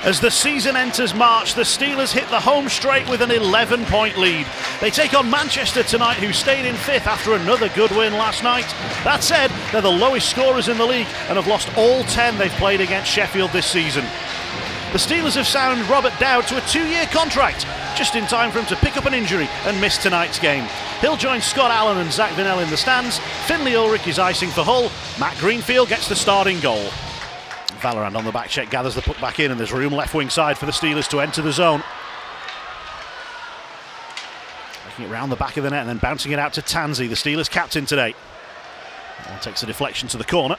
As the season enters March, the Steelers hit the home straight with an 11-point lead. They take on Manchester tonight, who stayed in 5th after another good win last night. That said, they're the lowest scorers in the league and have lost all 10 they've played against Sheffield this season. The Steelers have signed Robert Dowd to a 2-year contract, just in time for him to pick up an injury and miss tonight's game. He'll join Scott Allen and Zach Vinnell in the stands. Finley Ulrich is icing for Hull. Matt Greenfield gets the starting goal. Valorant on the back check gathers the puck back in, and there's room left wing side for the Steelers to enter the zone. Taking it round the back of the net and then bouncing it out to Tansey, the Steelers captain today. One takes a deflection to the corner.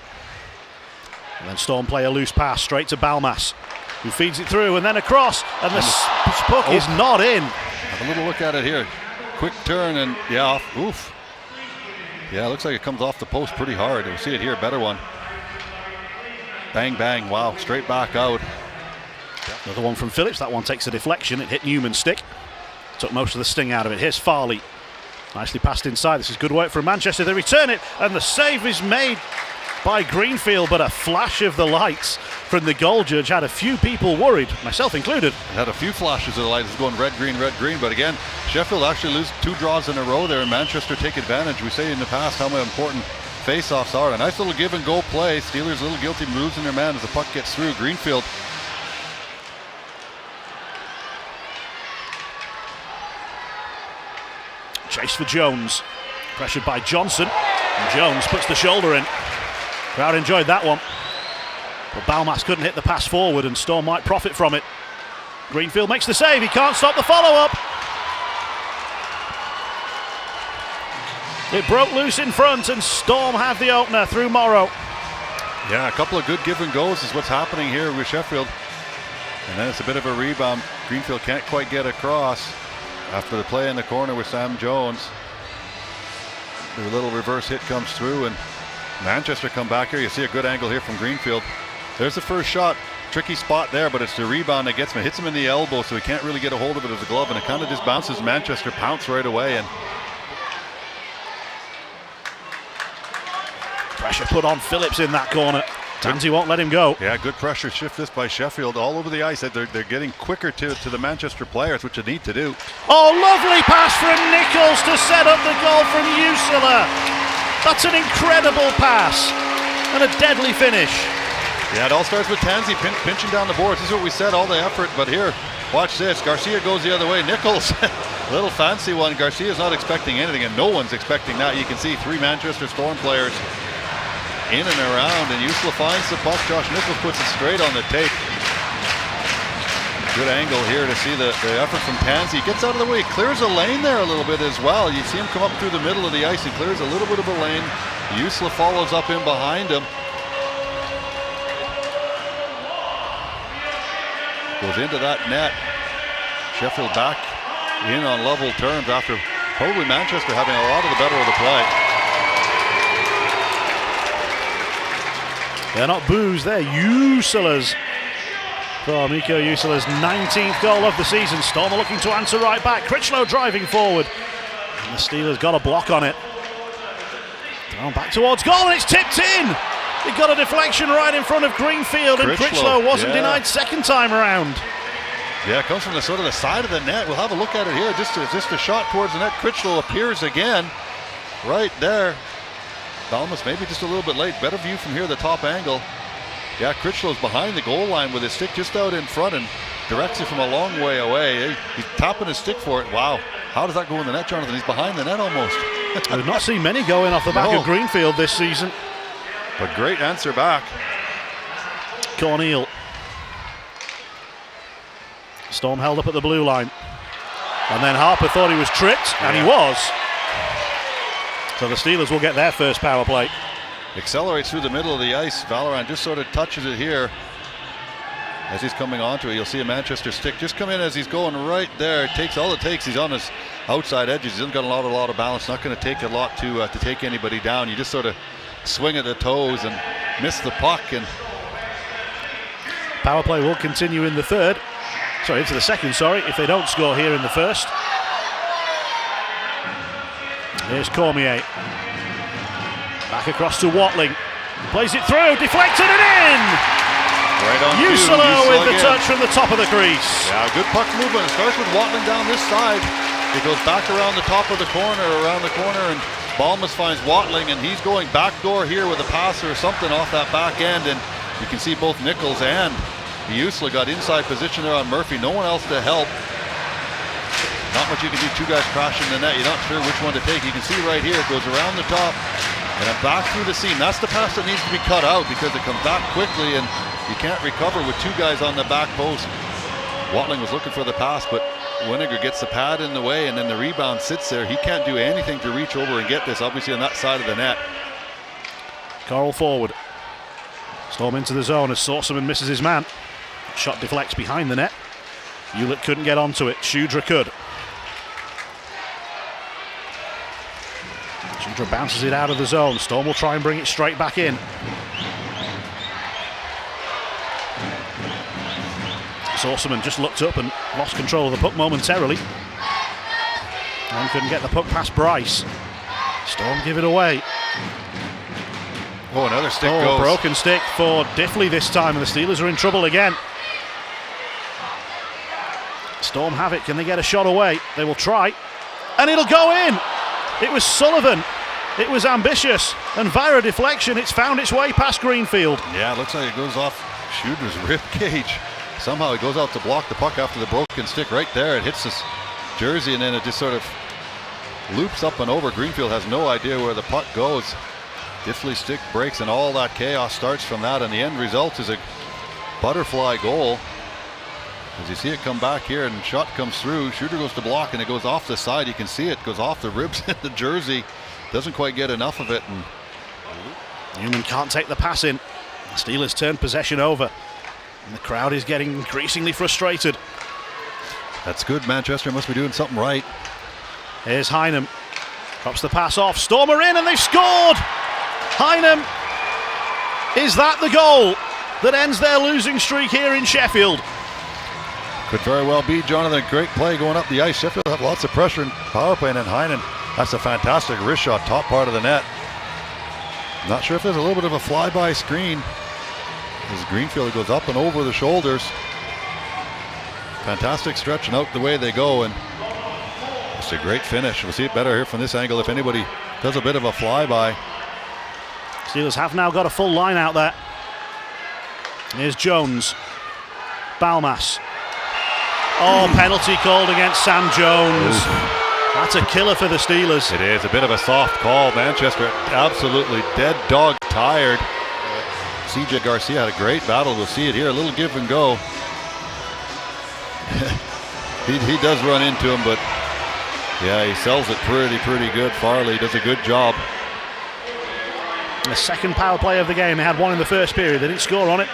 And then Storm play a loose pass straight to Balmas, who feeds it through and then across, and the puck is not in. Have a little look at it here. Quick turn and oof. Yeah, it looks like it comes off the post pretty hard. We'll see it here, better one. Bang, bang, wow, straight back out. Another one from Phillips, that one takes a deflection, it hit Newman's stick. Took most of the sting out of it. Here's Farley. Nicely passed inside, this is good work from Manchester. They return it, and the save is made by Greenfield, but a flash of the lights from the goal judge had a few people worried, myself included. Had a few flashes of the lights going red, green, but again, Sheffield actually lose 2 draws in a row there, and Manchester take advantage. We say in the past how important face-offs are. A nice little give and go play. Steelers a little guilty losing their man as the puck gets through. Greenfield. Chase for Jones. Pressured by Johnson. And Jones puts the shoulder in. Crowd enjoyed that one. But Balmas couldn't hit the pass forward, and Storm might profit from it. Greenfield makes the save. He can't stop the follow-up. It broke loose in front, and Storm have the opener through Morrow. Yeah, a couple of good give and goes is what's happening here with Sheffield. And then it's a bit of a rebound. Greenfield can't quite get across after the play in the corner with Sam Jones. The little reverse hit comes through, and Manchester come back here. You see a good angle here from Greenfield. There's the first shot. Tricky spot there, but it's the rebound that gets him. It hits him in the elbow, so he can't really get a hold of it as a glove, and it kind of just bounces. Manchester pounce right away, and pressure put on Phillips in that corner. Tansey won't let him go. Yeah, good pressure shift this by Sheffield all over the ice. They're getting quicker to the Manchester players, which they need to do. Oh, lovely pass from Nichols to set up the goal from Usula. That's an incredible pass and a deadly finish. Yeah, it all starts with Tansey pinching down the boards. This is what we said, all the effort, but here, watch this. Garcia goes the other way. Nichols, a little fancy one. Garcia's not expecting anything, and no one's expecting that. You can see 3 Manchester Storm players in and around, and Usula finds the puck. Josh Nichols puts it straight on the tape. Good angle here to see the effort from Tansey. He gets out of the way, clears a lane there a little bit as well. You see him come up through the middle of the ice and clears a little bit of a lane. Usula follows up in behind him. Goes into that net. Sheffield back in on level terms after probably Manchester having a lot of the better of the play. They're not boos, they're Usula's. For Miko Usula's 19th goal of the season. Storm are looking to answer right back. Critchlow driving forward. And the Steelers got a block on it. Down back towards goal, and it's tipped in. He got a deflection right in front of Greenfield, and Critchlow wasn't denied second time around. Yeah, it comes from the sort of the side of the net. We'll have a look at it here. Just a shot towards the net. Critchlow appears again right there. Balmas maybe just a little bit late. Better view from here, the top angle. Yeah, Critchlow's behind the goal line with his stick just out in front and directs it from a long way away. He's tapping his stick for it. Wow. How does that go in the net, Jonathan? He's behind the net almost. I've not seen many going off the back of Greenfield this season. But great answer back. Corneal. Storm held up at the blue line. And then Harper thought he was tripped, and he was. So the Steelers will get their first power play. Accelerates through the middle of the ice. Valorant just sort of touches it here as he's coming onto it. You'll see a Manchester stick just come in as he's going right there. It takes all it takes. He's on his outside edges. He hasn't got a lot of balance. Not going to take a lot to take anybody down. You just sort of swing at the toes and miss the puck. And power play will continue in the third. Sorry, into the second, if they don't score here in the first. Here's Cormier. Back across to Watling. Plays it through, deflected and in! Right on cue, Usolo with the again. touch from the top of the crease. Yeah, good puck movement. It starts with Watling down this side. It goes back around the top of the corner, and Balmas finds Watling, and he's going backdoor here with a pass or something off that back end, and you can see both Nichols and Usolo got inside position there on Murphy. No one else to help. Not much you can do. Two guys crashing the net. You're not sure which one to take. You can see right here, it goes around the top and then back through the seam. That's the pass that needs to be cut out because it comes back quickly and you can't recover with two guys on the back post. Watling was looking for the pass, but Winiger gets the pad in the way and then the rebound sits there. He can't do anything to reach over and get this, obviously on that side of the net. Coral forward. Storm into the zone as Sorceman misses his man. Shot deflects behind the net. Hewlett couldn't get onto it. Shudra could. Shudra bounces it out of the zone. Storm will try and bring it straight back in. Sorceman just looked up and lost control of the puck momentarily. And couldn't get the puck past Bryce. Storm give it away. Oh, another stick goes. Broken stick for Diffley this time, and the Steelers are in trouble again. Storm have it. Can they get a shot away? They will try. And it'll go in. It was Sullivan. It was ambitious. And via a deflection, it's found its way past Greenfield. Yeah, it looks like it goes off Schudra's rib cage. Somehow it goes out to block the puck after the broken stick right there. It hits this jersey and then it just sort of loops up and over. Greenfield has no idea where the puck goes. Diffley's stick breaks and all that chaos starts from that, and the end result is a butterfly goal. As you see it come back here and shot comes through, Shooter goes to block and it goes off the side. You can see it goes off the ribs in the jersey. Doesn't quite get enough of it. And Newman can't take the pass in. The Steelers turn possession over. And the crowd is getting increasingly frustrated. That's good. Manchester must be doing something right. Here's Heinem. Drops the pass off. Storm are in and they've scored! Heinem. Is that the goal that ends their losing streak here in Sheffield? Could very well be, Jonathan. Great play going up the ice. Sheffield have lots of pressure in power play, and then Heinen, that's a fantastic wrist shot, top part of the net. Not sure if there's a little bit of a flyby screen as Greenfield goes up and over the shoulders. Fantastic stretch and out the way they go, and it's a great finish. We'll see it better here from this angle if anybody does a bit of a flyby. Steelers have now got a full line out there. Here's Jones. Balmas. Oh, penalty called against Sam Jones. Oof. That's a killer for the Steelers. It is a bit of a soft call. Manchester absolutely dead dog tired. CJ Garcia had a great battle. We'll see it here. A little give and go. he does run into him, but yeah, he sells it pretty good. Farley does a good job. The second power play of the game. They had one in the first period. They didn't score on it.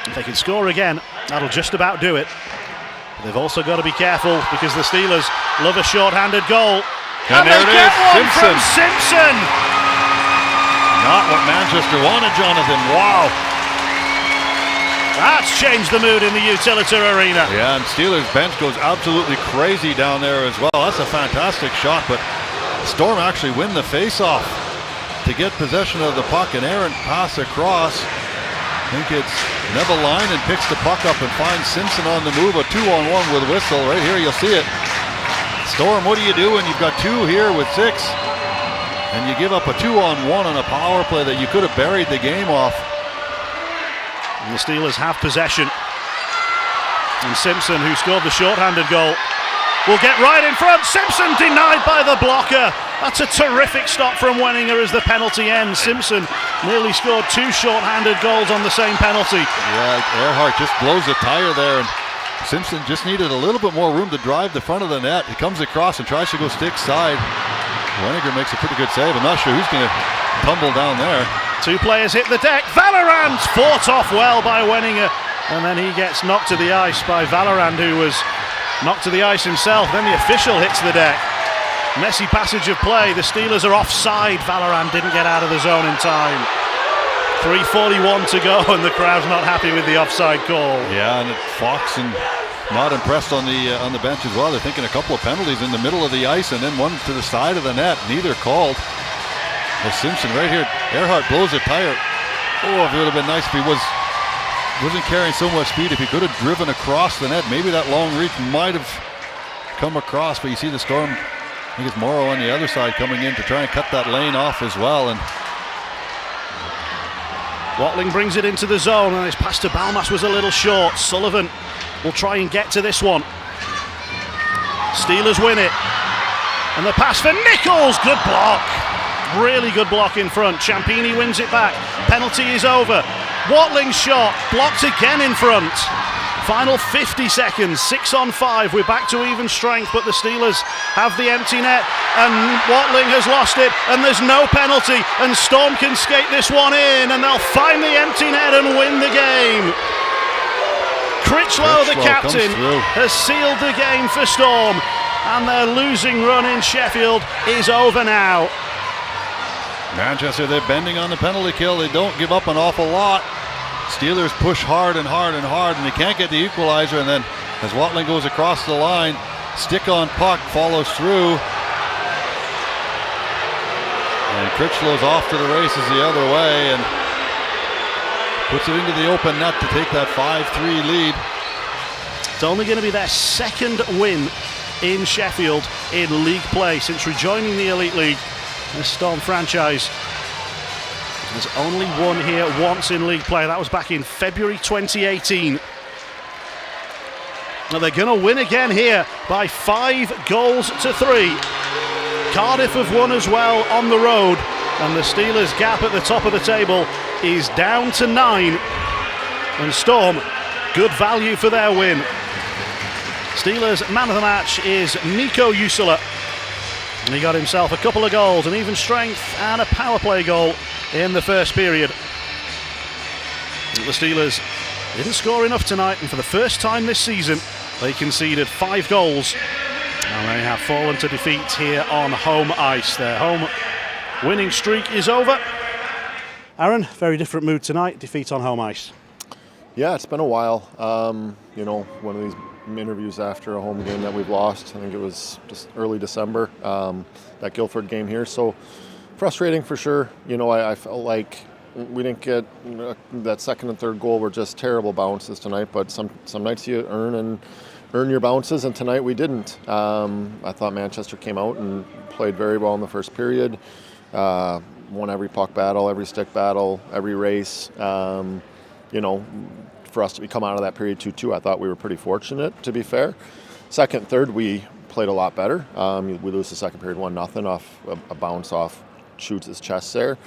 If they can score again, that'll just about do it. But they've also got to be careful because the Steelers love a short-handed goal. And there they it get is, one Simpson. from Simpson. Not what Manchester wanted, Jonathan. Wow. That's changed the mood in the Utilita Arena. Yeah, and Steelers bench goes absolutely crazy down there as well. That's a fantastic shot, but Storm actually win the face-off to get possession of the puck. An errant pass across. I think it's Neville Lynan picks the puck up and finds Simpson on the move. A 2-on-1 with a whistle. Right here, you'll see it. Storm, what do you do when you've got two here with 6? And you give up a 2-on-1 on a power play that you could have buried the game off. And the Steelers have possession. And Simpson, who scored the short-handed goal, will get right in front. Simpson denied by the blocker. That's a terrific stop from Wenninger as the penalty ends. Simpson nearly scored 2 short-handed goals on the same penalty. Yeah, Earhart just blows a tire there, and Simpson just needed a little bit more room to drive the front of the net. He comes across and tries to go stick side. Wenninger makes a pretty good save. I'm not sure who's going to tumble down there. 2 players hit the deck. Valorant fought off well by Wenninger, and then he gets knocked to the ice by Valorant, who was knocked to the ice himself. Then the official hits the deck. Messy passage of play. The Steelers are offside. Valorant didn't get out of the zone in time. 3:41 to go, and the crowd's not happy with the offside call. Yeah, and Fox and not impressed on the bench as well. They're thinking a couple of penalties in the middle of the ice and then one to the side of the net. Neither called. Well, Simpson right here. Earhart blows a tire. Oh, if it would have been nice if he wasn't carrying so much speed. If he could have driven across the net, maybe that long reach might have come across. But you see the Storm, I think it's Morrow on the other side coming in to try and cut that lane off as well. And Watling brings it into the zone, and his pass to Balmas was a little short. Sullivan will try and get to this one. Steelers win it. And the pass for Nichols, good block. Really good block in front. Ciampini wins it back. Penalty is over. Watling's shot, blocked again in front. Final 50 seconds, 6 on 5. We're back to even strength, but the Steelers have the empty net, and Watling has lost it, and there's no penalty, and Storm can skate this one in, and they'll find the empty net and win the game. Critchlow, the captain, has sealed the game for Storm, and their losing run in Sheffield is over now. Manchester, they're bending on the penalty kill. They don't give up an awful lot. Steelers push hard and hard and hard, and they can't get the equalizer. And then as Watling goes across the line, stick on puck follows through. And Critchlow's off to the races the other way and puts it into the open net to take that 5-3 lead. It's only going to be their second win in Sheffield in league play since rejoining the Elite League. The Storm franchise has only won here once in league play. That was back in February 2018. Now they're going to win again here by 5 goals to 3. Cardiff have won as well on the road, and the Steelers' gap at the top of the table is down to 9. And Storm, good value for their win. Steelers' man of the match is Nico Usula. And he got himself a couple of goals, an even strength and a power play goal in the first period. The Steelers didn't score enough tonight, and for the first time this season they conceded 5 goals, and they have fallen to defeat here on home ice. Their home winning streak is over. Aaron, very different mood tonight, defeat on home ice. Yeah, it's been a while. One of these interviews after a home game that we've lost, I think it was just early December, that Guildford game here, so frustrating for sure. I felt like we didn't get that second and third goal were just terrible bounces tonight, but some nights you earn your bounces, and tonight we didn't. I thought Manchester came out and played very well in the first period, won every puck battle, every stick battle, every race. For us to come out of that period 2-2, I thought we were pretty fortunate, to be fair. Second, third, we played a lot better. We lose the second period 1-0 off a bounce off Schutz' chest there.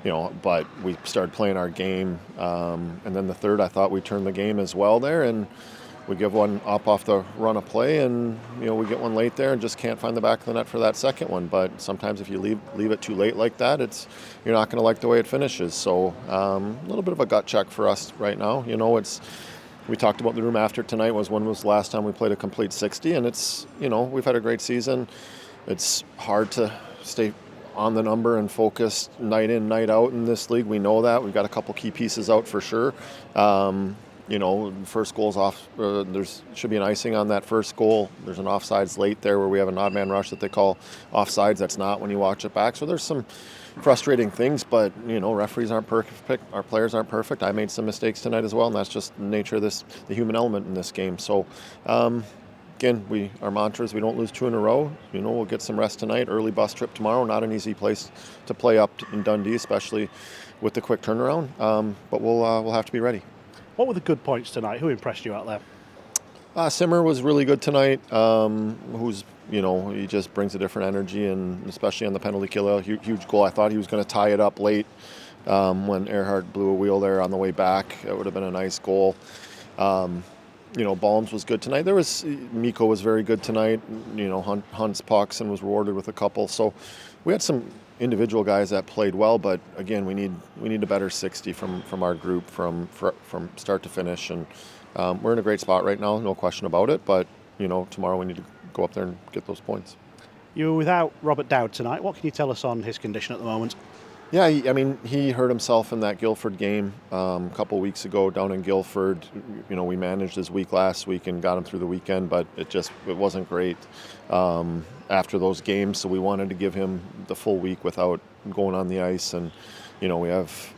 But we started playing our game. And then the third, I thought we turned the game as well there, and we give one up off the run of play, and we get one late there and just can't find the back of the net for that second one. But sometimes if you leave it too late like that, you're not going to like the way it finishes. So a little bit of a gut check for us right now. We talked about the room after tonight when was the last time we played a complete 60, and it's we've had a great season. It's hard to stay on the number and focused night in, night out in this league. We know that. We've got a couple key pieces out for sure. First goal's off. There's should be an icing on that first goal. There's an offsides late there where we have an odd man rush that they call offsides. That's not when you watch it back. So there's some frustrating things, but referees aren't perfect. Our players aren't perfect. I made some mistakes tonight as well, and that's just the nature of the human element in this game. So again, our mantra is we don't lose 2 in a row. We'll get some rest tonight. Early bus trip tomorrow. Not an easy place to play up in Dundee, especially with the quick turnaround. But we'll have to be ready. What were the good points tonight? Who impressed you out there? Simmer was really good tonight. He just brings a different energy, and especially on the penalty kill, a huge goal. I thought he was going to tie it up late when Earhart blew a wheel there on the way back. It would have been a nice goal. Balms was good tonight. Mikko was very good tonight. Hunt's pucks and was rewarded with a couple. So we had some individual guys that played well, but again, we need a better 60 from our group from start to finish, and we're in a great spot right now, no question about it. But tomorrow we need to go up there and get those points. You were without Robert Dowd tonight. What can you tell us on his condition at the moment? Yeah, he hurt himself in that Guildford game a couple weeks ago down in Guildford. We managed his week last week and got him through the weekend, but it wasn't great after those games. So we wanted to give him the full week without going on the ice. And, we have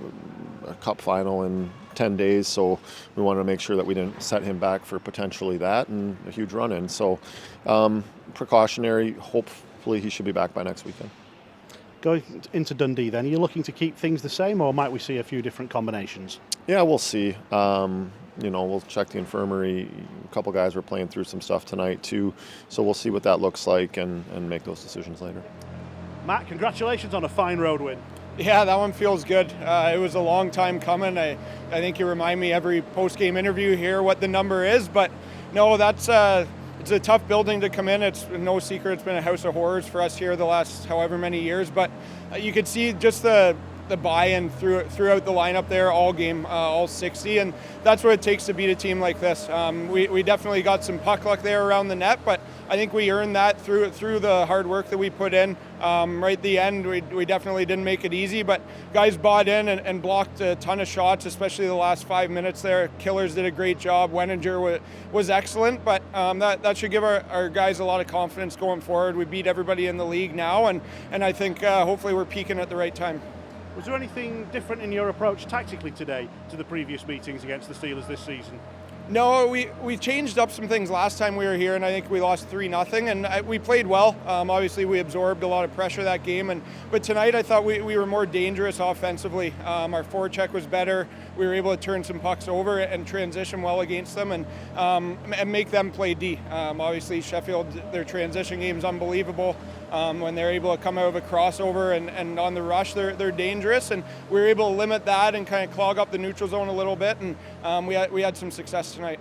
a cup final in 10 days, so we wanted to make sure that we didn't set him back for potentially that and a huge run-in. So precautionary, hopefully he should be back by next weekend. Going into Dundee then, are you looking to keep things the same, or might we see a few different combinations? Yeah, we'll see. We'll check the infirmary. A couple guys were playing through some stuff tonight too, so we'll see what that looks like and make those decisions later. Matt, congratulations on a fine road win. Yeah, that one feels good. It was a long time coming. I think you remind me every post-game interview here what the number is, but no, that's it's a tough building to come in. It's no secret it's been a house of horrors for us here the last however many years, but you could see just the buy-in throughout the lineup there all game, all 60, and that's what it takes to beat a team like this. We definitely got some puck luck there around the net, but I think we earned that through the hard work that we put in. Right at the end, we definitely didn't make it easy, but guys bought in and blocked a ton of shots, especially the last 5 minutes there. Killers did a great job. Wenninger was excellent, but that should give our guys a lot of confidence going forward. We beat everybody in the league now, and I think hopefully we're peaking at the right time. Was there anything different in your approach tactically today to the previous meetings against the Steelers this season? No, we changed up some things last time we were here, and I think we lost 3-0, and we played well. Obviously, we absorbed a lot of pressure that game, but tonight I thought we were more dangerous offensively. Our forecheck was better. We were able to turn some pucks over and transition well against them and make them play D. Obviously, Sheffield, their transition game is unbelievable. When they're able to come out of a crossover and on the rush, they're dangerous, and we were able to limit that and kind of clog up the neutral zone a little bit, and we had some success tonight.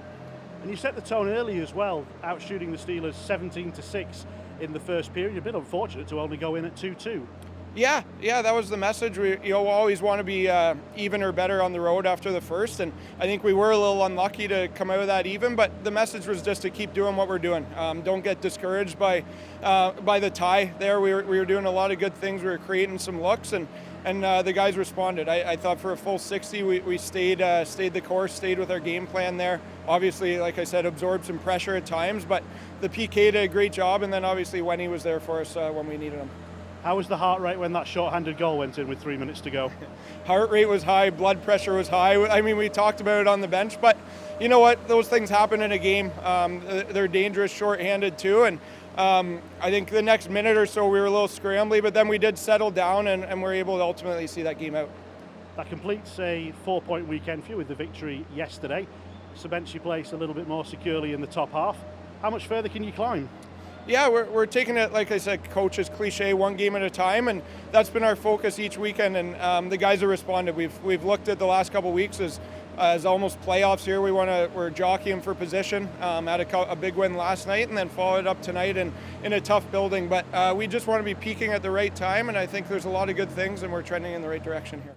And you set the tone early as well, outshooting the Steelers 17-6 in the first period. A bit unfortunate to only go in at 2-2. Yeah, that was the message. We always want to be even or better on the road after the first, and I think we were a little unlucky to come out of that even, but the message was just to keep doing what we're doing. Don't get discouraged by the tie there. We were doing a lot of good things. We were creating some looks, and the guys responded. I thought for a full 60, we stayed the course, stayed with our game plan there. Obviously, like I said, absorbed some pressure at times, but the PK did a great job, and then obviously Wenny was there for us when we needed him. How was the heart rate when that short-handed goal went in with 3 minutes to go? Heart rate was high, blood pressure was high. I mean, we talked about it on the bench, but you know what? Those things happen in a game. They're dangerous short-handed too, and I think the next minute or so we were a little scrambly, but then we did settle down and were able to ultimately see that game out. That completes a 4-point weekend for you with the victory yesterday. Cements your place a little bit more securely in the top half. How much further can you climb? Yeah, we're taking it, like I said, coach's cliche, one game at a time, and that's been our focus each weekend, and the guys have responded. We've looked at the last couple of weeks as almost playoffs here. We're jockeying for position. Had a big win last night, and then followed up tonight in a tough building, but we just want to be peaking at the right time, and I think there's a lot of good things, and we're trending in the right direction here.